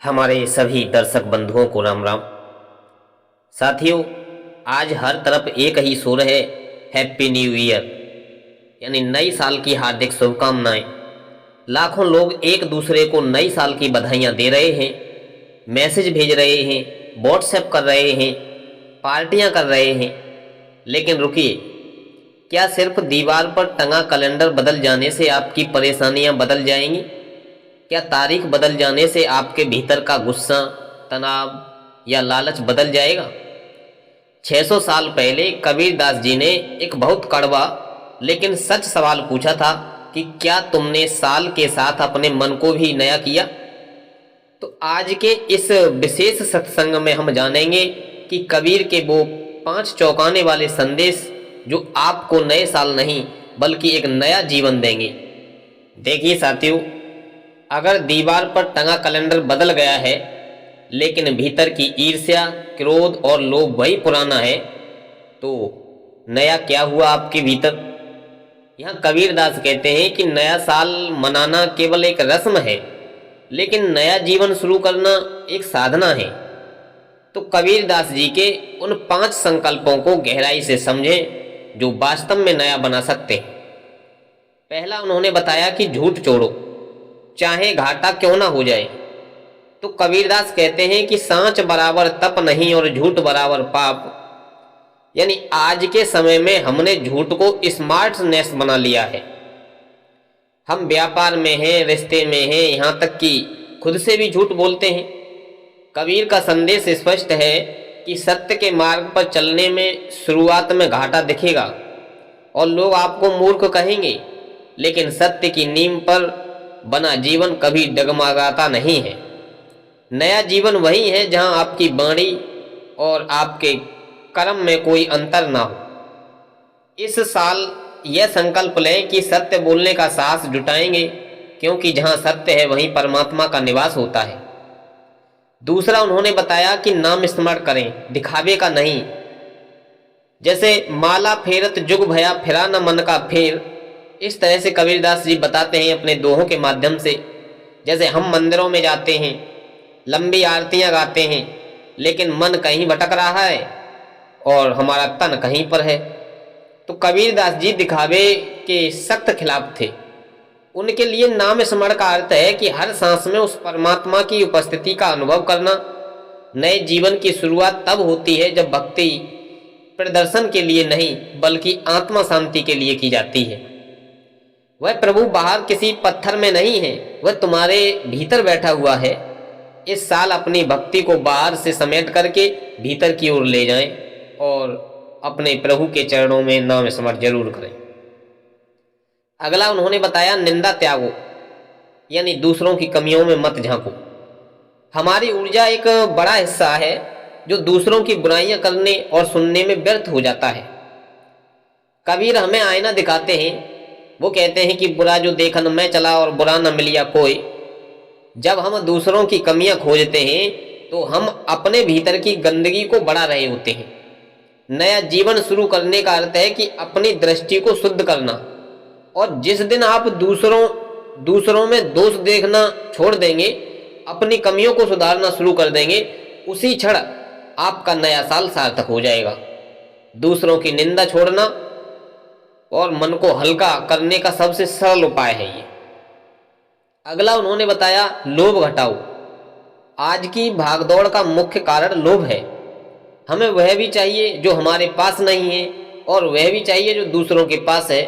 हमारे सभी दर्शक बंधुओं को राम राम। साथियों, आज हर तरफ एक ही शोर है, हैप्पी न्यू ईयर यानी नई साल की हार्दिक शुभकामनाएं। लाखों लोग एक दूसरे को नई साल की बधाइयां दे रहे हैं, मैसेज भेज रहे हैं, व्हाट्सएप कर रहे हैं, पार्टियां कर रहे हैं। लेकिन रुकिए, क्या सिर्फ दीवार पर टंगा कैलेंडर बदल जाने से आपकी परेशानियां बदल जाएंगी? क्या तारीख बदल जाने से आपके भीतर का गुस्सा, तनाव या लालच बदल जाएगा? 600 साल पहले कबीरदास जी ने एक बहुत कड़वा लेकिन सच सवाल पूछा था कि क्या तुमने साल के साथ अपने मन को भी नया किया? तो आज के इस विशेष सत्संग में हम जानेंगे कि कबीर के वो 5 चौंकाने वाले संदेश जो आपको नए साल नहीं बल्कि एक नया जीवन देंगे। देखिए साथियों, अगर दीवार पर टंगा कैलेंडर बदल गया है लेकिन भीतर की ईर्ष्या, क्रोध और लोभ वही पुराना है, तो नया क्या हुआ आपके भीतर? यहाँ कबीरदास कहते हैं कि नया साल मनाना केवल एक रस्म है, लेकिन नया जीवन शुरू करना एक साधना है। तो कबीरदास जी के उन 5 संकल्पों को गहराई से समझें जो वास्तव में नया बना सकते हैं। पहला उन्होंने बताया कि झूठ छोड़ो, चाहे घाटा क्यों ना हो जाए। तो कबीरदास कहते हैं कि सांच बराबर तप नहीं और झूठ बराबर पाप। यानी आज के समय में हमने झूठ को स्मार्टनेस बना लिया है। हम व्यापार में हैं, रिश्ते में हैं, यहाँ तक कि खुद से भी झूठ बोलते हैं। कबीर का संदेश स्पष्ट है कि सत्य के मार्ग पर चलने में शुरुआत में घाटा दिखेगा और लोग आपको मूर्ख कहेंगे, लेकिन सत्य की नींव पर बना जीवन कभी डगमगाता नहीं है। नया जीवन वही है जहां आपकी वाणी और आपके कर्म में कोई अंतर ना हो। इस साल यह संकल्प लें कि सत्य बोलने का साहस जुटाएंगे, क्योंकि जहां सत्य है वहीं परमात्मा का निवास होता है। दूसरा उन्होंने बताया कि नाम स्मरण करें, दिखावे का नहीं। जैसे माला फेरत जुग भया फिरा न मन का फेर, इस तरह से कबीरदास जी बताते हैं अपने दोहों के माध्यम से। जैसे हम मंदिरों में जाते हैं, लंबी आरतियां गाते हैं, लेकिन मन कहीं भटक रहा है और हमारा तन कहीं पर है। तो कबीरदास जी दिखावे के सख्त खिलाफ थे। उनके लिए नाम स्मरण का अर्थ है कि हर सांस में उस परमात्मा की उपस्थिति का अनुभव करना। नए जीवन की शुरुआत तब होती है जब भक्ति प्रदर्शन के लिए नहीं बल्कि आत्मा शांति के लिए की जाती है। वह प्रभु बाहर किसी पत्थर में नहीं है, वह तुम्हारे भीतर बैठा हुआ है। इस साल अपनी भक्ति को बाहर से समेट करके भीतर की ओर ले जाएं और अपने प्रभु के चरणों में नाम स्मरण जरूर करें। अगला उन्होंने बताया निंदा त्यागो, यानी दूसरों की कमियों में मत झांको। हमारी ऊर्जा एक बड़ा हिस्सा है जो दूसरों की बुराइयां करने और सुनने में व्यर्थ हो जाता है। कबीर हमें आईना दिखाते हैं। वो कहते हैं कि बुरा जो देखन मैं चला और बुरा न मिलिया कोई। जब हम दूसरों की कमियां खोजते हैं तो हम अपने भीतर की गंदगी को बढ़ा रहे होते हैं। नया जीवन शुरू करने का अर्थ है कि अपनी दृष्टि को शुद्ध करना, और जिस दिन आप दूसरों में दोष देखना छोड़ देंगे, अपनी कमियों को सुधारना शुरू कर देंगे, उसी क्षण आपका नया साल सार्थक हो जाएगा। दूसरों की निंदा छोड़ना और मन को हल्का करने का सबसे सरल उपाय है ये। अगला उन्होंने बताया लोभ घटाओ। आज की भागदौड़ का मुख्य कारण लोभ है। हमें वह भी चाहिए जो हमारे पास नहीं है और वह भी चाहिए जो दूसरों के पास है।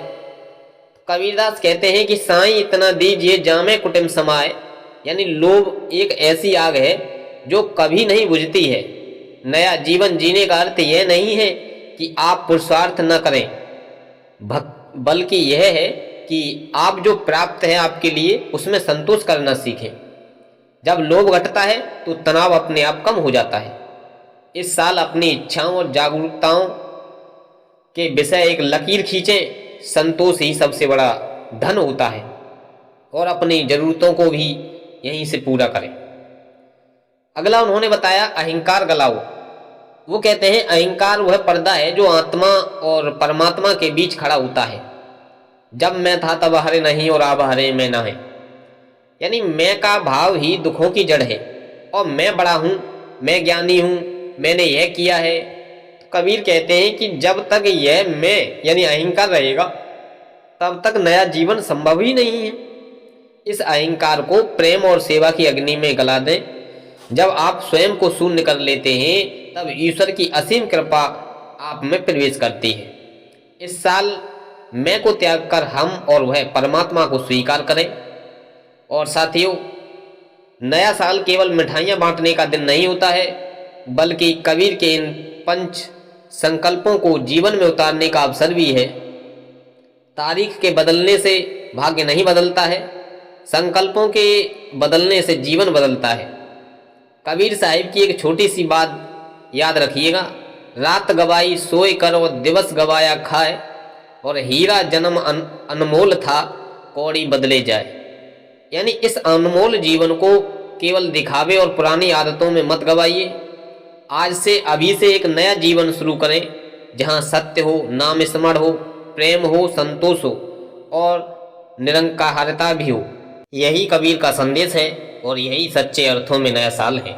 कबीरदास कहते हैं कि साईं इतना दीजिए जामे कुटिम समाए, यानी लोभ एक ऐसी आग है जो कभी नहीं बुझती है। नया जीवन जीने का अर्थ यह नहीं है कि आप पुरुषार्थ न करें, बल्कि यह है कि आप जो प्राप्त है आपके लिए उसमें संतोष करना सीखें। जब लोभ घटता है तो तनाव अपने आप कम हो जाता है। इस साल अपनी इच्छाओं और जागरूकताओं के विषय एक लकीर खींचें। संतोष ही सबसे बड़ा धन होता है, और अपनी जरूरतों को भी यहीं से पूरा करें। अगला उन्होंने बताया अहंकार गलाओ। वो कहते हैं अहंकार वह पर्दा है जो आत्मा और परमात्मा के बीच खड़ा होता है। जब मैं था तब हरे नहीं और अब हरे में ना है, यानी मैं का भाव ही दुखों की जड़ है और मैं बड़ा हूँ, मैं ज्ञानी हूँ, मैंने यह किया है। तो कबीर कहते हैं कि जब तक यह मैं यानी अहंकार रहेगा तब तक नया जीवन संभव ही नहीं है। इस अहंकार को प्रेम और सेवा की अग्नि में गला दें। जब आप स्वयं को शून्य कर लेते हैं तब ईश्वर की असीम कृपा आप में प्रवेश करती है। इस साल मैं को त्याग कर हम और वह परमात्मा को स्वीकार करें। और साथियों, नया साल केवल मिठाइयाँ बांटने का दिन नहीं होता है, बल्कि कबीर के इन पंच संकल्पों को जीवन में उतारने का अवसर भी है। तारीख के बदलने से भाग्य नहीं बदलता है, संकल्पों के बदलने से जीवन बदलता है। कबीर साहिब की एक छोटी सी बात याद रखिएगा, रात गवाई सोए कर और दिवस गवाया खाए, और हीरा जन्म अनमोल था कौड़ी बदले जाए। यानी इस अनमोल जीवन को केवल दिखावे और पुरानी आदतों में मत गवाइए। आज से अभी से एक नया जीवन शुरू करें, जहां सत्य हो, नाम स्मरण हो, प्रेम हो, संतोष हो और निरंकारता भी हो। यही कबीर का संदेश है और यही सच्चे अर्थों में नया साल है।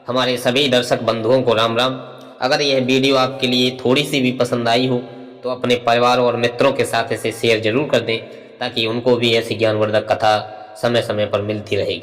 हमारे सभी दर्शक बंधुओं को राम राम। अगर यह वीडियो आपके लिए थोड़ी सी भी पसंद आई हो तो अपने परिवार और मित्रों के साथ इसे शेयर जरूर कर दें, ताकि उनको भी ऐसी ज्ञानवर्धक कथा समय समय पर मिलती रहेगी।